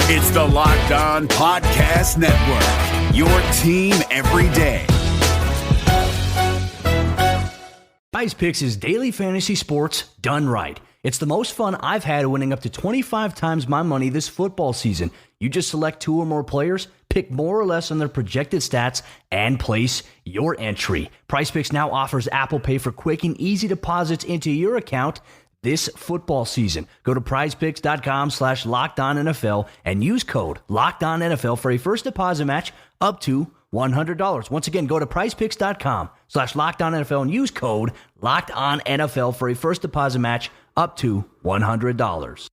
It's the Locked On Podcast Network, your team every day. Prize Picks is daily fantasy sports done right. It's the most fun I've had winning up to 25 times my money this football season. You just select two or more players, pick more or less on their projected stats, and place your entry. Prize Picks now offers Apple Pay for quick and easy deposits into your account this football season. Go to prizepicks.com/LockedOnNFL and use code LockedOnNFL for a first deposit match up to $100. Once again, go to prizepicks.com/LockedOnNFL and use code LockedOnNFL for a first deposit match up to $100.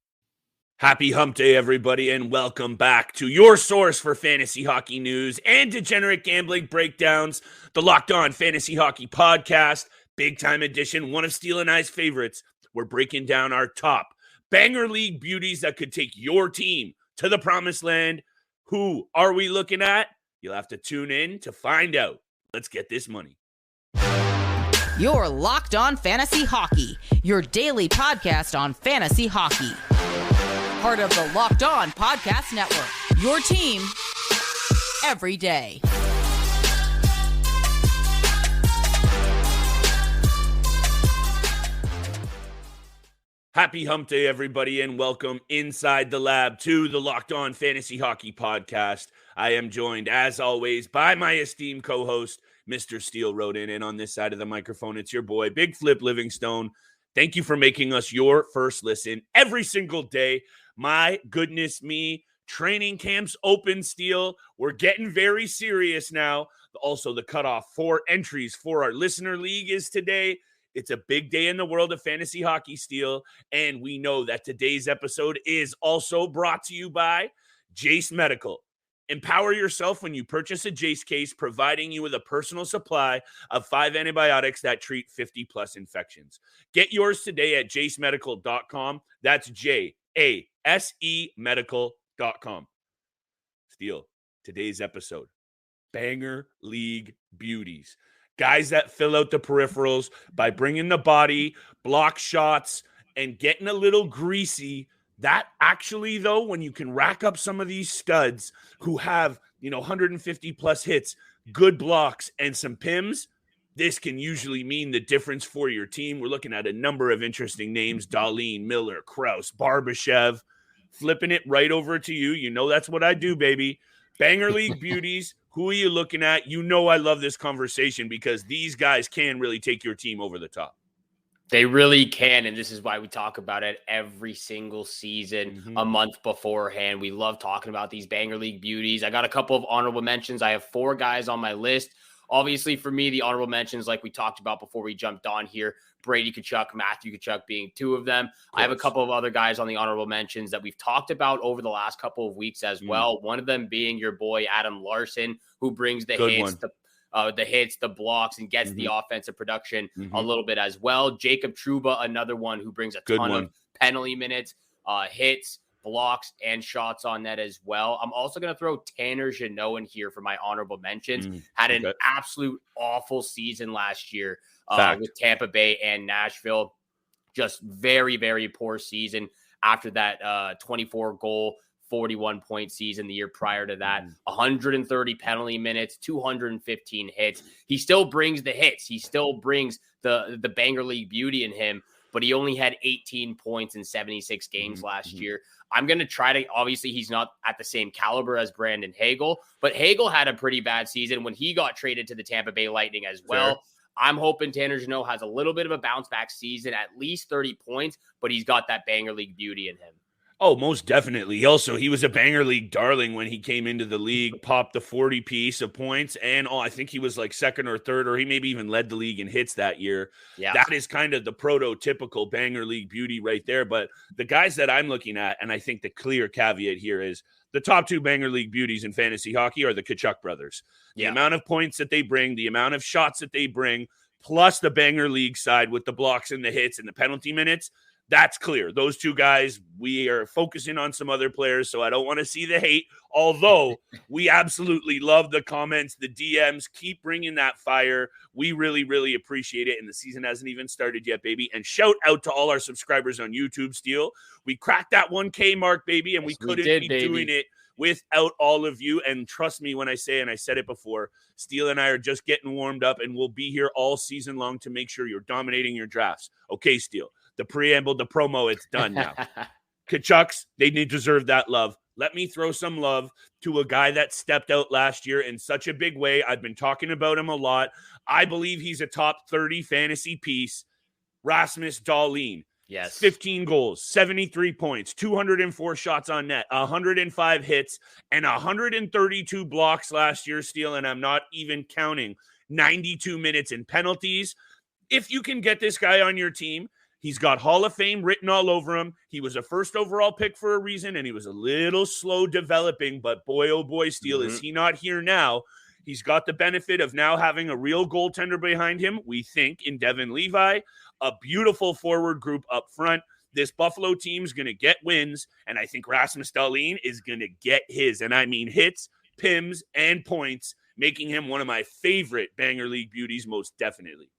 Happy hump day, everybody, and welcome back to your source for fantasy hockey news and degenerate gambling breakdowns, the Locked On Fantasy Hockey Podcast, big time edition, one of Steele and I's favorites. We're breaking down our top banger league beauties that could take your team to the promised land. Who are we looking at? You'll have to tune in to find out. Let's get this money. You're Locked On Fantasy Hockey, your daily podcast on fantasy hockey. Part of the Locked On Podcast Network, your team every day. Happy hump day, everybody, and welcome inside the lab to the Locked On Fantasy Hockey Podcast. I am joined, as always, by my esteemed co-host, Mr. Steele Roden, and on this side of the microphone, it's your boy, Big Flip Livingstone. Thank you for making us your first listen every single day. My goodness me, training camps open, Steele. We're getting very serious now. Also, the cutoff for entries for our listener league is today. It's a big day in the world of fantasy hockey, Steele, and we know that today's episode is also brought to you by Jace Medical. Empower yourself when you purchase a Jace case, providing you with a personal supply of 5 antibiotics that treat 50-plus infections. Get yours today at jacemedical.com. That's J-A-S-E medical.com. Steele, today's episode, Banger League Beauties. Guys that fill out the peripherals by bringing the body, block shots, and getting a little greasy. That actually, though, when you can rack up some of these studs who have, 150-plus hits, good blocks, and some PIMs, this can usually mean the difference for your team. We're looking at a number of interesting names: Dahlin, Miller, Crouse, Barbashev. Flipping it right over to you. You know that's what I do, baby. Banger League Beauties. Who are you looking at? You know I love this conversation because these guys can really take your team over the top. They really can, and this is why we talk about it every single season, a month beforehand. We love talking about these Banger League Beauties. I got a couple of honorable mentions. I have 4 guys on my list. Obviously, for me, the honorable mentions, like we talked about before we jumped on here, Brady Tkachuk, Matthew Tkachuk being 2 of them. I have a couple of other guys on the honorable mentions that we've talked about over the last couple of weeks as well. One of them being your boy, Adam Larson, who brings the hits, the blocks, and gets the offensive production a little bit as well. Jacob Trouba, another one who brings a ton of penalty minutes, hits, blocks, and shots on net as well. I'm also going to throw Tanner Jeannot in here for my honorable mentions. Had an absolute awful season last year with Tampa Bay and Nashville. Just very, very poor season after that 24-goal, 41-point season the year prior to that. 130 penalty minutes, 215 hits. He still brings the hits. He still brings the Banger League beauty in him, but he only had 18 points in 76 games last year. I'm going to try to, obviously he's not at the same caliber as Brandon Hagel, but Hagel had a pretty bad season when he got traded to the Tampa Bay Lightning as well. Sure. I'm hoping Tanner Jeannot has a little bit of a bounce back season, at least 30 points, but he's got that Banger League beauty in him. Oh, most definitely. He was a Banger League darling when he came into the league, popped the 40 piece of points, and I think he was like second or third, or he maybe even led the league in hits that year. Yeah. That is kind of the prototypical Banger League beauty right there. But the guys that I'm looking at, and I think the clear caveat here is the top 2 Banger League beauties in fantasy hockey are the Tkachuk brothers. The amount of points that they bring, the amount of shots that they bring, plus the Banger League side with the blocks and the hits and the penalty minutes, That's clear. Those two guys, we are focusing on some other players, so I don't want to see the hate, although we absolutely love the comments, the DMs. Keep bringing that fire. We really, really appreciate it, and the season hasn't even started yet, baby. And shout out to all our subscribers on YouTube, Steele. We cracked that 1K mark, baby, and we couldn't be doing it without all of you. And trust me when I say, and I said it before, Steele and I are just getting warmed up, and we'll be here all season long to make sure you're dominating your drafts. Okay, Steele. The preamble, the promo, it's done now. Tkachuks, they deserve that love. Let me throw some love to a guy that stepped out last year in such a big way. I've been talking about him a lot. I believe he's a top 30 fantasy piece. Rasmus Dahlin. Yes. 15 goals, 73 points, 204 shots on net, 105 hits, and 132 blocks last year, Steele, and I'm not even counting 92 minutes in penalties. If you can get this guy on your team, he's got Hall of Fame written all over him. He was a first overall pick for a reason, and he was a little slow developing, but boy, oh boy, Steele, is he not here now? He's got the benefit of now having a real goaltender behind him, we think, in Devin Levi, a beautiful forward group up front. This Buffalo team's going to get wins, and I think Rasmus Dahlin is going to get his, and I mean hits, pims, and points, making him one of my favorite Banger League beauties, most definitely.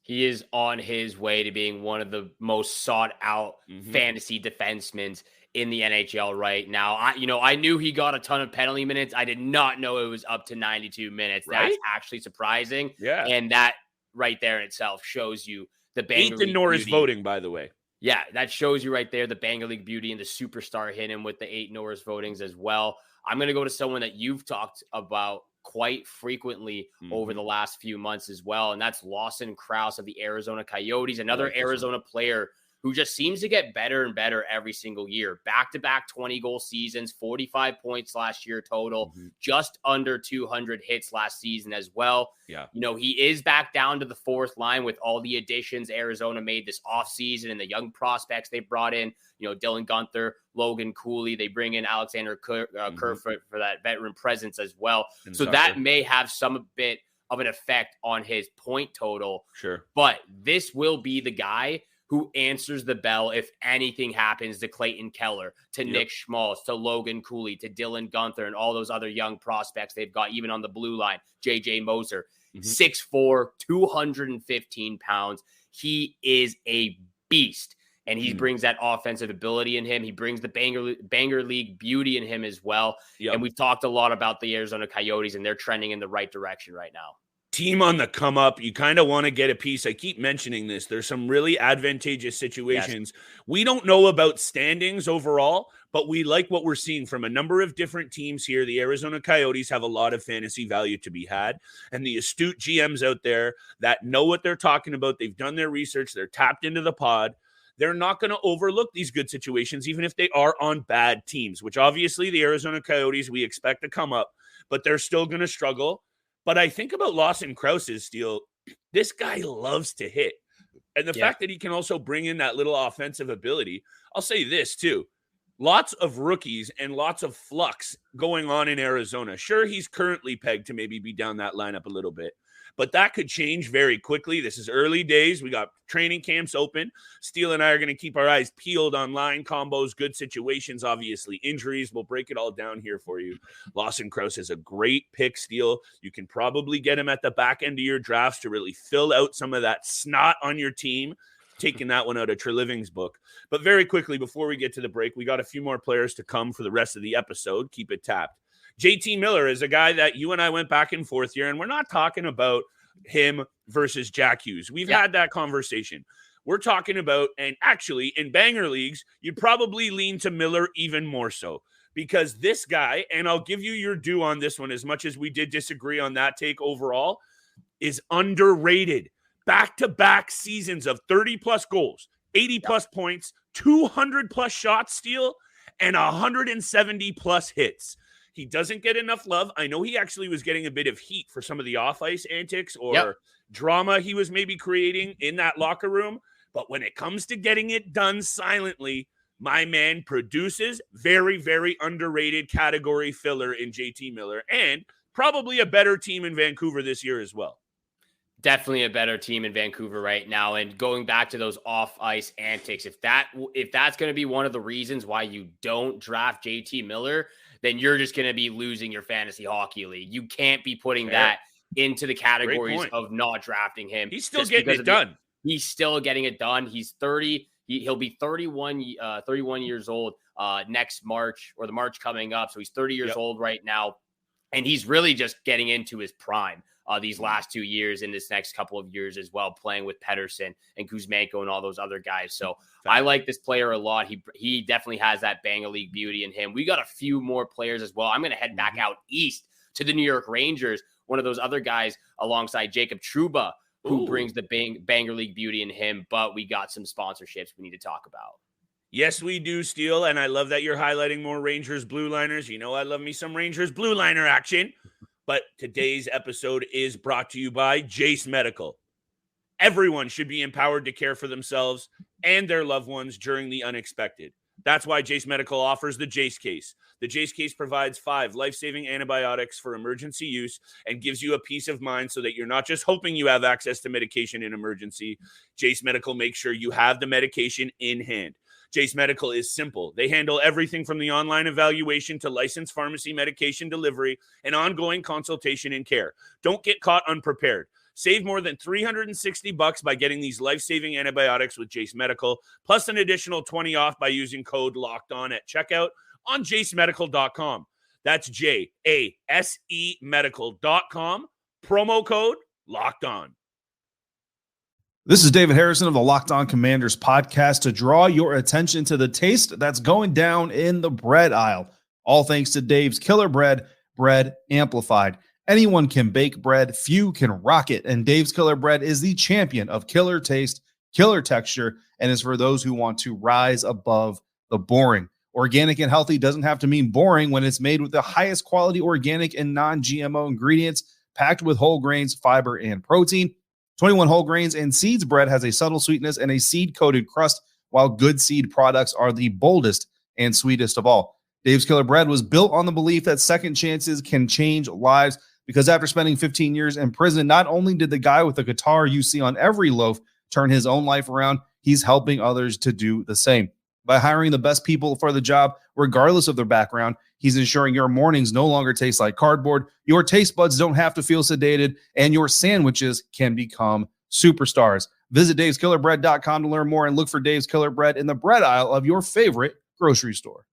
He is on his way to being one of the most sought-out fantasy defensemen in the NHL right now. I knew he got a ton of penalty minutes. I did not know it was up to 92 minutes. Right? That's actually surprising. Yeah. And that right there in itself shows you the Banger League Norris voting, by the way. Yeah, that shows you right there the Banger League beauty and the superstar hit him with the 8 Norris votings as well. I'm going to go to someone that you've talked about quite frequently over the last few months as well, and that's Lawson Crouse of the Arizona Coyotes, another Arizona player who just seems to get better and better every single year. Back-to-back 20-goal seasons, 45 points last year total, just under 200 hits last season as well. Yeah, he is back down to the fourth line with all the additions Arizona made this offseason and the young prospects they brought in. Dylan Guenther, Logan Cooley. They bring in Alexander Kerr for that veteran presence as well. And so that may have some bit of an effect on his point total. Sure. But this will be the guy who answers the bell if anything happens to Clayton Keller, to Nick Schmaltz, to Logan Cooley, to Dylan Guenther, and all those other young prospects they've got, even on the blue line, J.J. Moser, 6'4", 215 pounds. He is a beast, and he brings that offensive ability in him. He brings the Banger League beauty in him as well. And we've talked a lot about the Arizona Coyotes, and they're trending in the right direction right now. Team on the come up. You kind of want to get a piece. I keep mentioning this. There's some really advantageous situations. Yes. We don't know about standings overall, but we like what we're seeing from a number of different teams here. The Arizona Coyotes have a lot of fantasy value to be had, and the astute GMs out there that know what they're talking about, they've done their research, they're tapped into the pod. They're not going to overlook these good situations, even if they are on bad teams, which obviously the Arizona Coyotes, we expect to come up, but they're still going to struggle. But I think about Lawson Crouse's Steele. This guy loves to hit. And the fact that he can also bring in that little offensive ability, I'll say this too. Lots of rookies and lots of flux going on in Arizona. Sure, he's currently pegged to maybe be down that lineup a little bit, but that could change very quickly. This is early days. We got training camps open. Steele and I are going to keep our eyes peeled on line combos, good situations, obviously injuries. We'll break it all down here for you. Lawson Crouse is a great pick, Steele. You can probably get him at the back end of your drafts to really fill out some of that snot on your team. Taking that one out of Treliving's book. But very quickly, before we get to the break, we got a few more players to come for the rest of the episode. Keep it tapped. JT Miller is a guy that you and I went back and forth here, and we're not talking about him versus Jack Hughes. We've had that conversation. We're talking about, and actually in banger leagues, you'd probably lean to Miller even more so, because this guy, and I'll give you your due on this one as much as we did disagree on that take overall, is underrated. Back-to-back seasons of 30-plus goals, 80-plus points, 200-plus shots, Steele, and 170-plus hits. He doesn't get enough love. I know he actually was getting a bit of heat for some of the off-ice antics or drama he was maybe creating in that locker room. But when it comes to getting it done silently, my man produces. Very, very underrated category filler in JT Miller, and probably a better team in Vancouver this year as well. Definitely a better team in Vancouver right now. And going back to those off-ice antics, if that's going to be one of the reasons why you don't draft JT Miller, then you're just going to be losing your fantasy hockey league. You can't be putting that into the categories of not drafting him. He's still getting it done. He's still getting it done. He's 30. He'll be 31 years old next March, or the March coming up. So he's 30 years old right now. And he's really just getting into his prime these last 2 years, in this next couple of years as well, playing with Pettersson and Kuzmenko and all those other guys. So I like this player a lot. He definitely has that banger league beauty in him. We got a few more players as well. I'm going to head back out east to the New York Rangers, one of those other guys alongside Jacob Trouba, who brings the banger league beauty in him. But we got some sponsorships we need to talk about. Yes, we do, Steele, and I love that you're highlighting more Rangers blue liners. You know I love me some Rangers blue liner action. But today's episode is brought to you by Jace Medical. Everyone should be empowered to care for themselves and their loved ones during the unexpected. That's why Jace Medical offers the Jace Case. The Jace Case provides 5 life-saving antibiotics for emergency use and gives you a peace of mind so that you're not just hoping you have access to medication in emergency. Jace Medical makes sure you have the medication in hand. Jace Medical is simple. They handle everything from the online evaluation to licensed pharmacy medication delivery and ongoing consultation and care. Don't get caught unprepared. Save more than $360 by getting these life-saving antibiotics with Jace Medical, plus an additional $20 off by using code LOCKEDON at checkout on jacemedical.com. That's JASE medical.com. Promo code LOCKEDON. This is David Harrison of the Locked On Commanders podcast to draw your attention to the taste that's going down in the bread aisle. All thanks to Dave's Killer Bread, bread amplified. Anyone can bake bread, few can rock it, and Dave's Killer Bread is the champion of killer taste, killer texture, and is for those who want to rise above the boring. Organic and healthy doesn't have to mean boring when it's made with the highest quality organic and non-GMO ingredients, packed with whole grains, fiber, and protein. 21 whole grains and seeds bread has a subtle sweetness and a seed-coated crust, while good seed products are the boldest and sweetest of all. Dave's Killer Bread was built on the belief that second chances can change lives, because after spending 15 years in prison, not only did the guy with the guitar you see on every loaf turn his own life around, he's helping others to do the same. By hiring the best people for the job, regardless of their background, he's ensuring your mornings no longer taste like cardboard, your taste buds don't have to feel sedated, and your sandwiches can become superstars. Visit daveskillerbread.com to learn more and look for Dave's Killer Bread in the bread aisle of your favorite grocery store.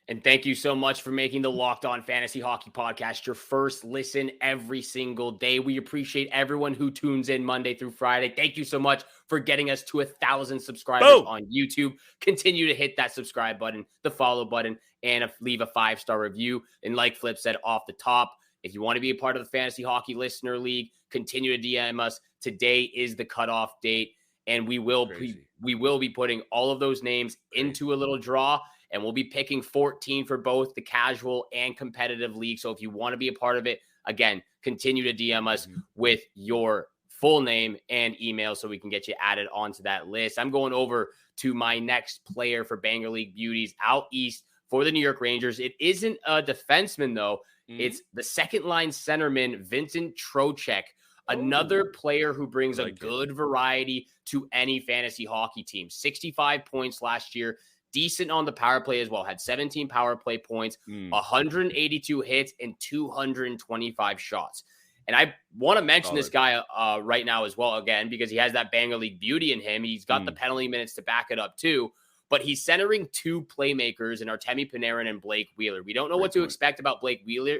And thank you so much for making the Locked On Fantasy Hockey Podcast your first listen every single day. We appreciate everyone who tunes in Monday through Friday. Thank you so much for getting us to 1,000 subscribers on YouTube. Continue to hit that subscribe button, the follow button, and leave a 5-star review. And like Flip said off the top, if you want to be a part of the Fantasy Hockey Listener League, continue to DM us. Today is the cutoff date, and we will be putting all of those names into a little draw. And we'll be picking 14 for both the casual and competitive league. So if you want to be a part of it, again, continue to DM us with your full name and email so we can get you added onto that list. I'm going over to my next player for Banger League Beauties out east for the New York Rangers. It isn't a defenseman, though. It's the second line centerman, Vincent Trocheck, another player who brings a good variety to any fantasy hockey team. 65 points last year. Decent on the power play as well. Had 17 power play points, 182 hits, and 225 shots. And I want to mention this guy right now as well, again, because he has that banger league beauty in him. He's got the penalty minutes to back it up too. But he's centering 2 playmakers in Artemi Panarin and Blake Wheeler. We don't know what to expect about Blake Wheeler,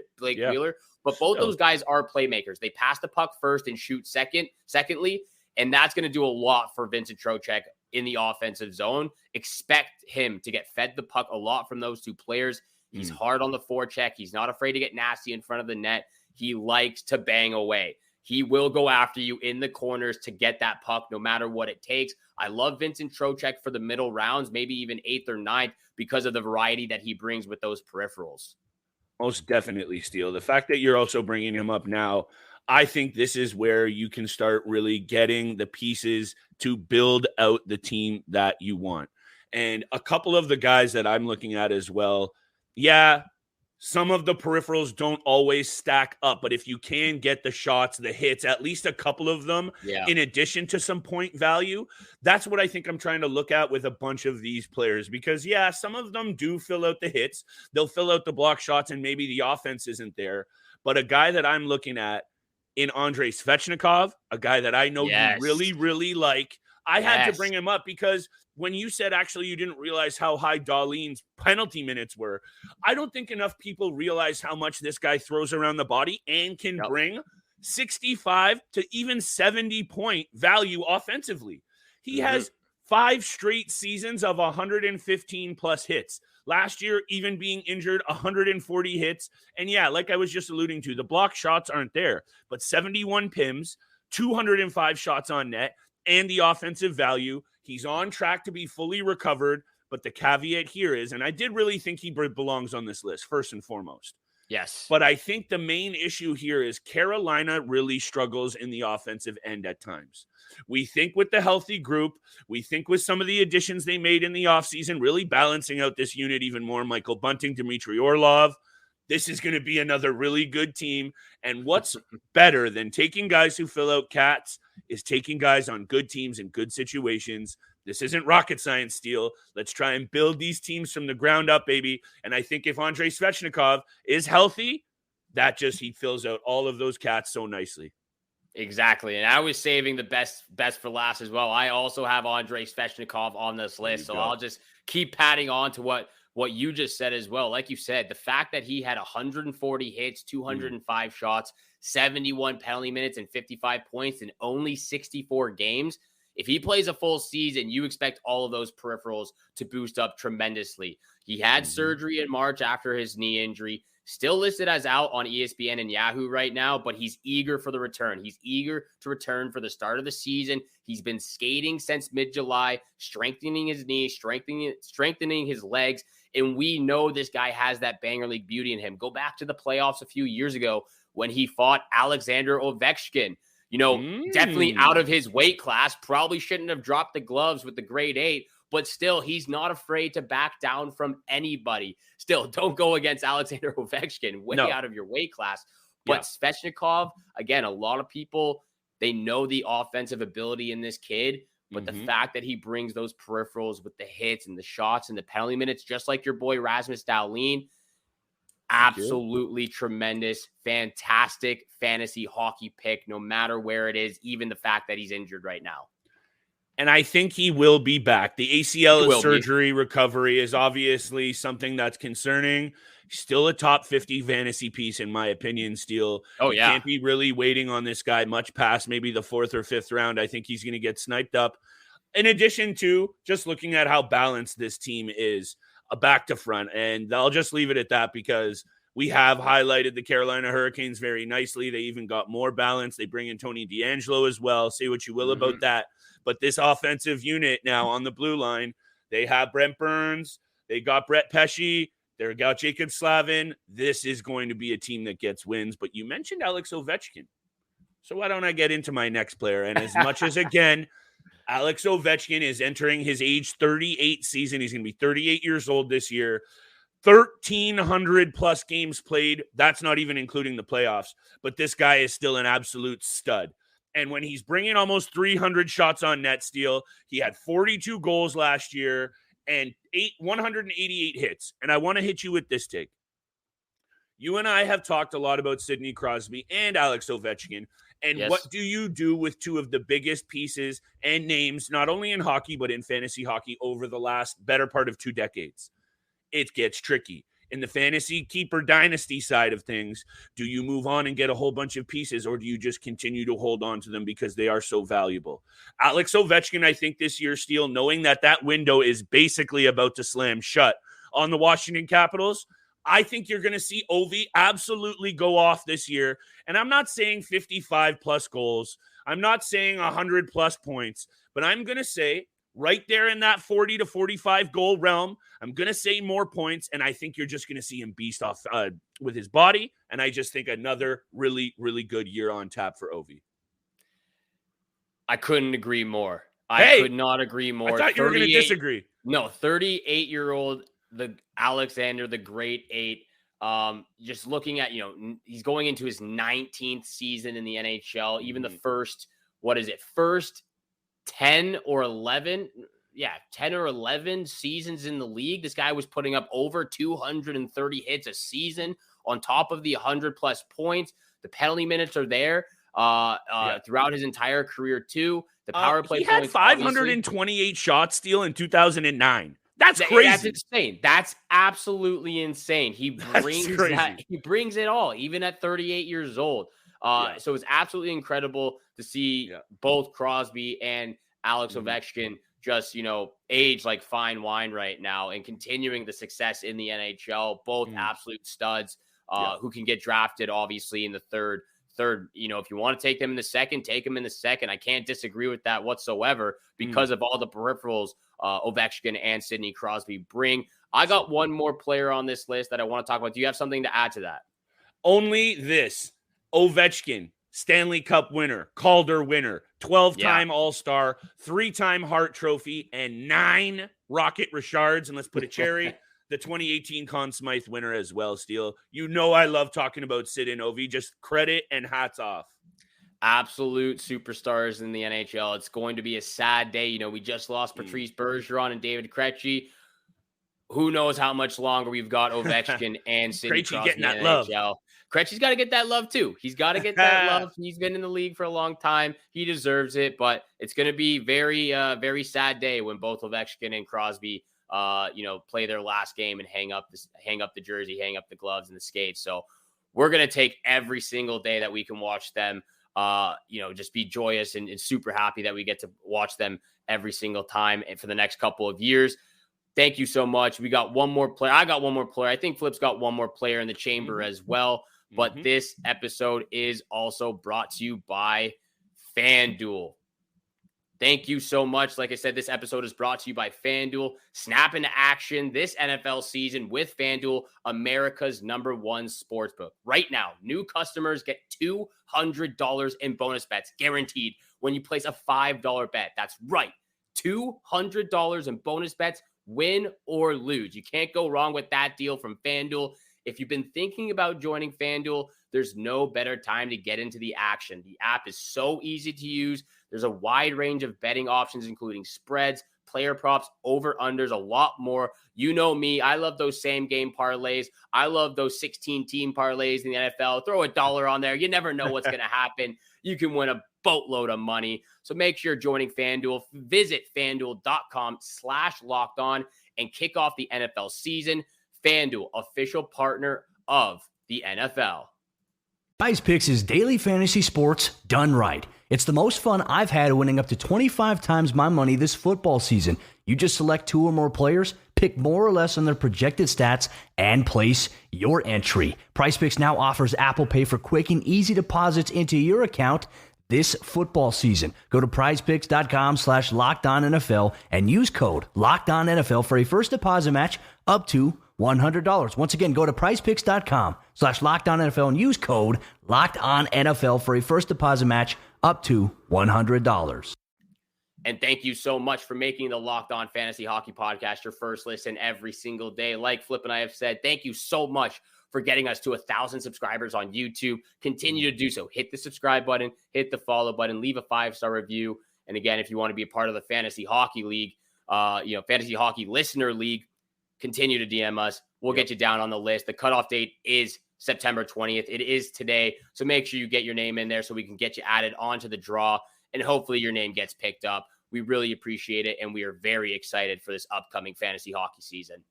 but both those guys are playmakers. They pass the puck first and shoot secondly, and that's going to do a lot for Vincent Trocheck in the offensive zone. Expect him to get fed the puck a lot from those 2 players. He's hard on the forecheck. He's not afraid to get nasty in front of the net. He likes to bang away. He will go after you in the corners to get that puck no matter what it takes. I love Vincent Trocheck for the middle rounds, maybe even 8th or 9th, because of the variety that he brings with those peripherals. Most definitely, Steele. The fact that you're also bringing him up now, I think this is where you can start really getting the pieces to build out the team that you want. And a couple of the guys that I'm looking at as well, some of the peripherals don't always stack up, but if you can get the shots, the hits, at least a couple of them, in addition to some point value, that's what I think I'm trying to look at with a bunch of these players. Because, some of them do fill out the hits. They'll fill out the block shots, and maybe the offense isn't there. But a guy that I'm looking at in Andrei Svechnikov, a guy that I know you really, really like, I had to bring him up because when you said actually you didn't realize how high Dahlin's penalty minutes were, I don't think enough people realize how much this guy throws around the body and can bring 65 to even 70 point value offensively. He has 5 straight seasons of 115 plus hits. Last year, even being injured, 140 hits. And like I was just alluding to, the block shots aren't there, but 71 PIMs, 205 shots on net, and the offensive value. He's on track to be fully recovered, but the caveat here is, and I did really think he belongs on this list, first and foremost. Yes. But I think the main issue here is Carolina really struggles in the offensive end at times. We think with the healthy group, we think with some of the additions they made in the offseason, really balancing out this unit even more, Michael Bunting, Dmitry Orlov, this is going to be another really good team. And what's better than taking guys who fill out cats is taking guys on good teams in good situations. This isn't rocket science, Steele. Let's try and build these teams from the ground up, baby. And I think if Andrei Svechnikov is healthy, he fills out all of those cats so nicely. Exactly. And I was saving the best for last as well. I also have Andrei Svechnikov on this list. So I'll just keep patting on to what you just said as well. Like you said, the fact that he had 140 hits, 205 shots, 71 penalty minutes, and 55 points in only 64 games. If he plays a full season, you expect all of those peripherals to boost up tremendously. He had surgery in March after his knee injury, still listed as out on ESPN and Yahoo right now, but he's eager for the return. He's eager to return for the start of the season. He's been skating since mid-July, strengthening his knee, strengthening his legs, and we know this guy has that banger league beauty in him. Go back to the playoffs a few years ago when he fought Alexander Ovechkin. Definitely out of his weight class, probably shouldn't have dropped the gloves with the grade 8, but still, he's not afraid to back down from anybody. Still, don't go against Alexander Ovechkin, way out of your weight class. But Svechnikov, again, a lot of people, they know the offensive ability in this kid, but the fact that he brings those peripherals with the hits and the shots and the penalty minutes, just like your boy Rasmus Dahlin, absolutely tremendous, fantastic fantasy hockey pick, no matter where it is, even the fact that he's injured right now. And I think he will be back. The ACL surgery recovery is obviously something that's concerning. Still a top 50 fantasy piece, in my opinion, Steele. Can't be really waiting on this guy much past maybe the 4th or 5th round. I think he's going to get sniped up. In addition to just looking at how balanced this team is, back to front. And I'll just leave it at that because we have highlighted the Carolina Hurricanes very nicely. They even got more balance. They bring in Tony DeAngelo as well. Say what you will about that. But this offensive unit now on the blue line, they have Brent Burns. They got Brett Pesce. They got Jacob Slavin. This is going to be a team that gets wins. But you mentioned Alex Ovechkin. So why don't I get into my next player? And as much as, again, Alex Ovechkin is entering his age 38 season. He's going to be 38 years old this year. 1,300 plus games played. That's not even including the playoffs. But this guy is still an absolute stud. And when he's bringing almost 300 shots on net, Steele, he had 42 goals last year and 188 hits. And I want to hit you with this take. You and I have talked a lot about Sidney Crosby and Alex Ovechkin. And what do you do with two of the biggest pieces and names, not only in hockey, but in fantasy hockey over the last better part of 2 decades? It gets tricky. In the fantasy keeper dynasty side of things, do you move on and get a whole bunch of pieces, or do you just continue to hold on to them because they are so valuable? Alex Ovechkin, I think this year, Steele, knowing that window is basically about to slam shut on the Washington Capitals, I think you're going to see Ovi absolutely go off this year. And I'm not saying 55 plus goals. I'm not saying 100 plus points, but I'm going to say right there in that 40 to 45 goal realm, I'm going to say more points. And I think you're just going to see him beast off with his body. And I just think another really, really good year on tap for Ovi. I couldn't agree more. I could not agree more. I thought you were going to disagree. No, 38-year-old the Alexander the Great 8. Just looking at, he's going into his 19th season in the NHL. Even the first 10 or 11 seasons in the league, this guy was putting up over 230 hits a season on top of the 100 plus points. The penalty minutes are there throughout his entire career too. The power play he had 528 shots Steele in 2009. That's crazy. That's insane. That's absolutely insane. He brings it all, even at 38 years old. So it's absolutely incredible to see both Crosby and Alex Ovechkin just, age like fine wine right now and continuing the success in the NHL. Both absolute studs who can get drafted, obviously, in the third. If you want to take them in the second, take them in the second. I can't disagree with that whatsoever because of all the peripherals Ovechkin and Sidney Crosby bring. I got one more player on this list that I want to talk about. Do you have something to add to that? Only this. Ovechkin, Stanley Cup winner, Calder winner, 12-time All-Star, 3-time Hart Trophy, and 9 Rocket Richards. And let's put a cherry. The 2018 Conn Smythe winner as well, Steele. I love talking about Sid and Ovi. Just credit and hats off. Absolute superstars in the NHL. It's going to be a sad day. We just lost Patrice Bergeron and David Krejci. Who knows how much longer we've got Ovechkin and Sidney Crosby getting that love. NHL. Krejci's got to get that love too. He's got to get that love. He's been in the league for a long time. He deserves it, but it's going to be very, very sad day when both Ovechkin and Crosby play their last game and hang up the jersey, hang up the gloves and the skates. So we're going to take every single day that we can watch them, just be joyous and super happy that we get to watch them every single time and for the next couple of years. Thank you so much. We got one more player. I got one more player. I think Flip's got one more player in the chamber as well. But this episode is also brought to you by FanDuel. Thank you so much. Like I said, this episode is brought to you by FanDuel. Snap into action this NFL season with FanDuel, America's #1 sportsbook. Right now, new customers get $200 in bonus bets guaranteed when you place a $5 bet. That's right, $200 in bonus bets, win or lose. You can't go wrong with that deal from FanDuel. If you've been thinking about joining FanDuel, there's no better time to get into the action. The app is so easy to use. There's a wide range of betting options, including spreads, player props, over-unders, a lot more. You know me. I love those same-game parlays. I love those 16-team parlays in the NFL. Throw $1 on there. You never know what's going to happen. You can win a boatload of money. So make sure you're joining FanDuel. Visit FanDuel.com/lockedon and kick off the NFL season. FanDuel, official partner of the NFL. Prize Picks is daily fantasy sports done right. It's the most fun I've had, winning up to 25 times my money this football season. You just select 2 or more players, pick more or less on their projected stats, and place your entry. Prize Picks now offers Apple Pay for quick and easy deposits into your account this football season. Go to prizepicks.com/LockedOnNFL and use code LockedOnNFL for a first deposit match up to $100. Once again, go to prizepicks.com/LockedOnNFL and use code LockedOnNFL for a first deposit match up to $100. And thank you so much for making the Locked On Fantasy Hockey Podcast your first listen every single day. Like Flip and I have said, thank you so much for getting us to 1,000 subscribers on YouTube. Continue to do so. Hit the subscribe button, hit the follow button, leave a 5-star review. And again, if you want to be a part of the Fantasy Hockey League, Fantasy Hockey Listener League, continue to DM us. We'll get you down on the list. The cutoff date is September 20th. It is today. So make sure you get your name in there so we can get you added onto the draw. And hopefully your name gets picked up. We really appreciate it. And we are very excited for this upcoming fantasy hockey season.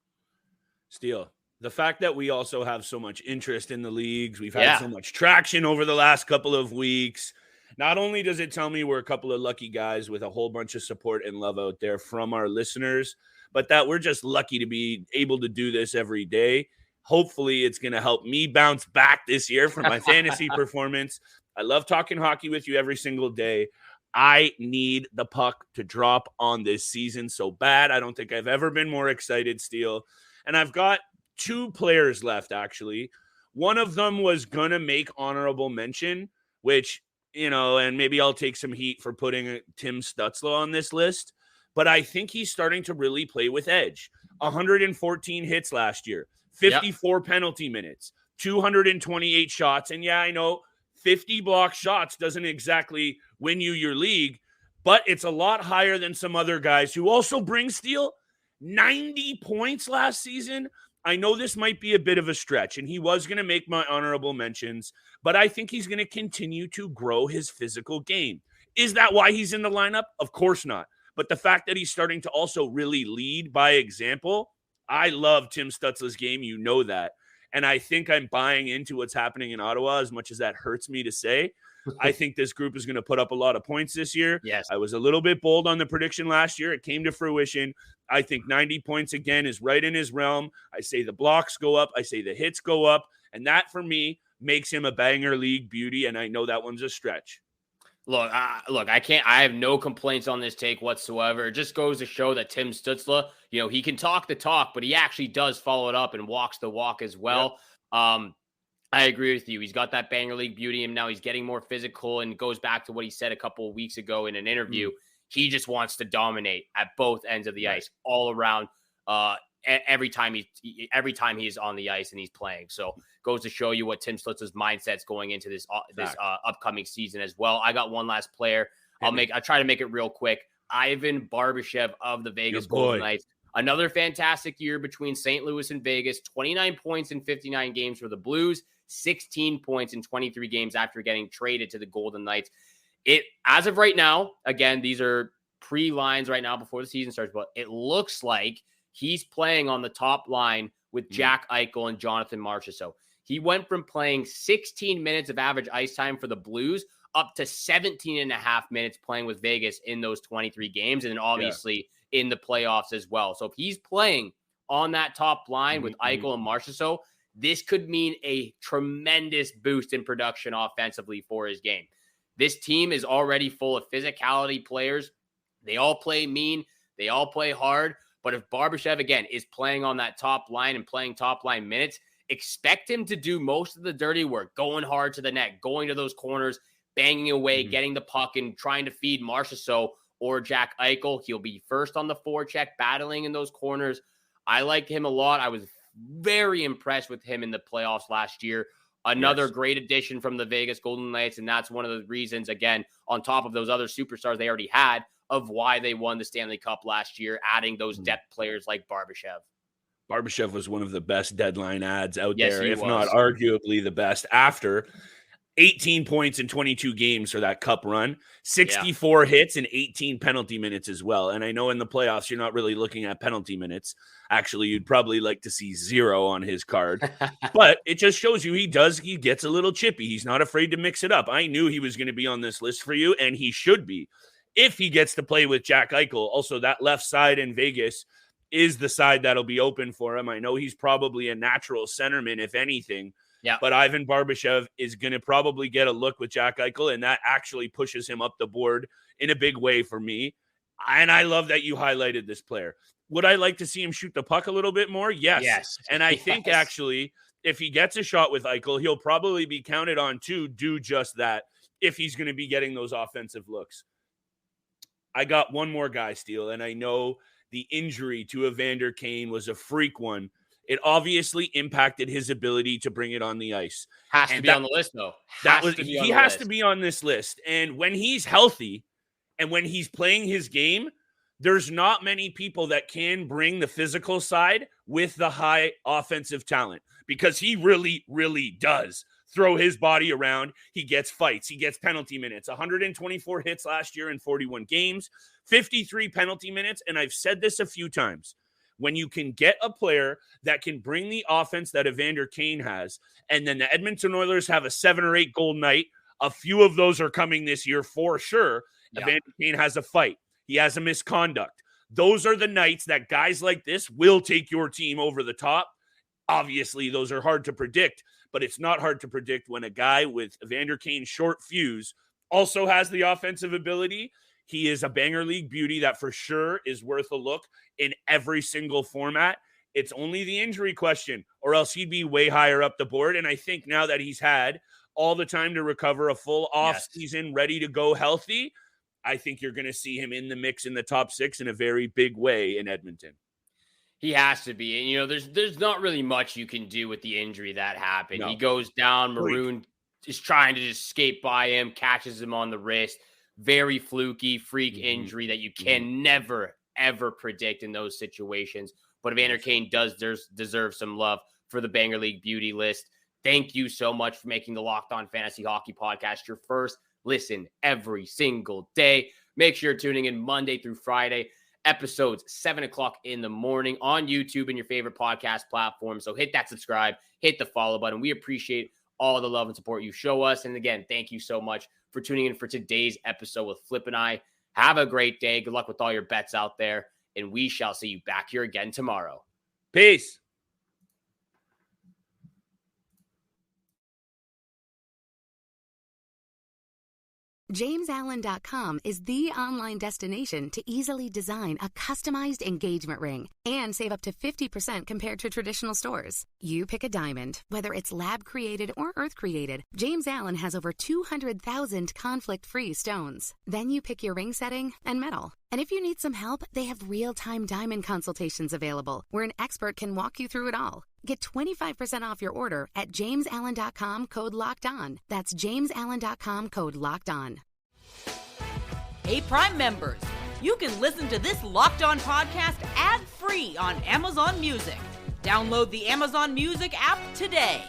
Steele, the fact that we also have so much interest in the leagues, we've had so much traction over the last couple of weeks. Not only does it tell me we're a couple of lucky guys with a whole bunch of support and love out there from our listeners, but that we're just lucky to be able to do this every day. Hopefully it's going to help me bounce back this year from my fantasy performance. I love talking hockey with you every single day. I need the puck to drop on this season so bad. I don't think I've ever been more excited, Steele. And I've got 2 players left, actually. One of them was going to make honorable mention, which, and maybe I'll take some heat for putting Tim Stutzle on this list. But I think he's starting to really play with edge. 114 hits last year, 54 penalty minutes, 228 shots. And yeah, I know 50 block shots doesn't exactly win you your league, but it's a lot higher than some other guys who also bring Steele 90 points last season. I know this might be a bit of a stretch, and he was going to make my honorable mentions, but I think he's going to continue to grow his physical game. Is that why he's in the lineup? Of course not. But the fact that he's starting to also really lead by example, I love Tim Stutzle's game. You know that. And I think I'm buying into what's happening in Ottawa, as much as that hurts me to say. I think this group is going to put up a lot of points this year. Yes. I was a little bit bold on the prediction last year. It came to fruition. I think 90 points again is right in his realm. I say the blocks go up. I say the hits go up. And that, for me, makes him a banger league beauty. And I know that one's a stretch. Look, I have no complaints on this take whatsoever. It just goes to show that Tim Stutzle, he can talk the talk, but he actually does follow it up and walks the walk as well. Yep. I agree with you. He's got that banger league beauty, and now he's getting more physical, and goes back to what he said a couple of weeks ago in an interview. He just wants to dominate at both ends of the ice, all around. Every time he's on the ice and he's playing. So goes to show you what Tim Stutzle's mindset's going into this upcoming season as well. I got one last player. I'll try to make it real quick. Ivan Barbashev of the Vegas Golden Knights. Another fantastic year between St. Louis and Vegas. 29 points in 59 games for the Blues. 16 points in 23 games after getting traded to the Golden Knights. As of right now, again, these are pre-lines right now before the season starts, but it looks like he's playing on the top line with Jack Eichel and Jonathan Marchessault. He went from playing 16 minutes of average ice time for the Blues up to 17 and a half minutes playing with Vegas in those 23 games, and then obviously in the playoffs as well. So if he's playing on that top line with Eichel and Marchessault, this could mean a tremendous boost in production offensively for his game. This team is already full of physicality players. They all play mean. They all play hard. But if Barbashev, again, is playing on that top line and playing top line minutes, expect him to do most of the dirty work, going hard to the net, going to those corners, banging away, getting the puck, and trying to feed Marchessault or Jack Eichel. He'll be first on the forecheck, battling in those corners. I like him a lot. I was very impressed with him in the playoffs last year. Another great addition from the Vegas Golden Knights, and that's one of the reasons, again, on top of those other superstars they already had, of why they won the Stanley Cup last year, adding those depth players like Barbashev. Barbashev was one of the best deadline ads out there, if not arguably the best, after 18 points in 22 games for that cup run, 64 hits and 18 penalty minutes as well. And I know in the playoffs, you're not really looking at penalty minutes. Actually, you'd probably like to see 0 on his card, but it just shows you he gets a little chippy. He's not afraid to mix it up. I knew he was going to be on this list for you, and he should be. If he gets to play with Jack Eichel, also that left side in Vegas is the side that'll be open for him. I know he's probably a natural centerman, if anything. Yeah. But Ivan Barbashev is going to probably get a look with Jack Eichel, and that actually pushes him up the board in a big way for me. And I love that you highlighted this player. Would I like to see him shoot the puck a little bit more? Yes. And I think actually, if he gets a shot with Eichel, he'll probably be counted on to do just that if he's going to be getting those offensive looks. I got one more guy, Steele, and I know the injury to Evander Kane was a freak one. It obviously impacted his ability to bring it on the ice. Has to be on the list, though. He has to be on this list. And when he's healthy and when he's playing his game, there's not many people that can bring the physical side with the high offensive talent, because he really, really does throw his body around. He gets fights. He gets penalty minutes. 124 hits last year in 41 games, 53 penalty minutes. And I've said this a few times. When you can get a player that can bring the offense that Evander Kane has, and then the Edmonton Oilers have a 7 or 8 goal night, a few of those are coming this year for sure. Yeah. Evander Kane has a fight. He has a misconduct. Those are the nights that guys like this will take your team over the top. Obviously, those are hard to predict, but it's not hard to predict when a guy with Evander Kane's short fuse also has the offensive ability. He is a banger league beauty that for sure is worth a look in every single format. It's only the injury question, or else he'd be way higher up the board. And I think now that he's had all the time to recover, a full off season, ready to go healthy, I think you're going to see him in the mix in the top 6 in a very big way in Edmonton. He has to be. And, you know, there's not really much you can do with the injury that happened. No. He goes down. Maroon is trying to just skate by him, catches him on the wrist. Very fluky, freak injury that you can never, ever predict in those situations. But Evander Kane does deserve some love for the Banger League Beauty list. Thank you so much for making the Locked On Fantasy Hockey Podcast your first listen every single day. Make sure you're tuning in Monday through Friday. Episodes 7 o'clock in the morning on YouTube and your favorite podcast platform. So hit that subscribe, hit the follow button. We appreciate all the love and support you show us. And again, thank you so much for tuning in for today's episode with Flip and I. Have a great day. Good luck with all your bets out there. And we shall see you back here again tomorrow. Peace. JamesAllen.com is the online destination to easily design a customized engagement ring and save up to 50% compared to traditional stores. You pick a diamond, whether it's lab-created or earth-created, James Allen has over 200,000 conflict-free stones. Then you pick your ring setting and metal. And if you need some help, they have real-time diamond consultations available, where an expert can walk you through it all. Get 25% off your order at JamesAllen.com, code LOCKEDON. That's JamesAllen.com, code LOCKEDON. Hey, Prime members, you can listen to this Locked On podcast ad-free on Amazon Music. Download the Amazon Music app today.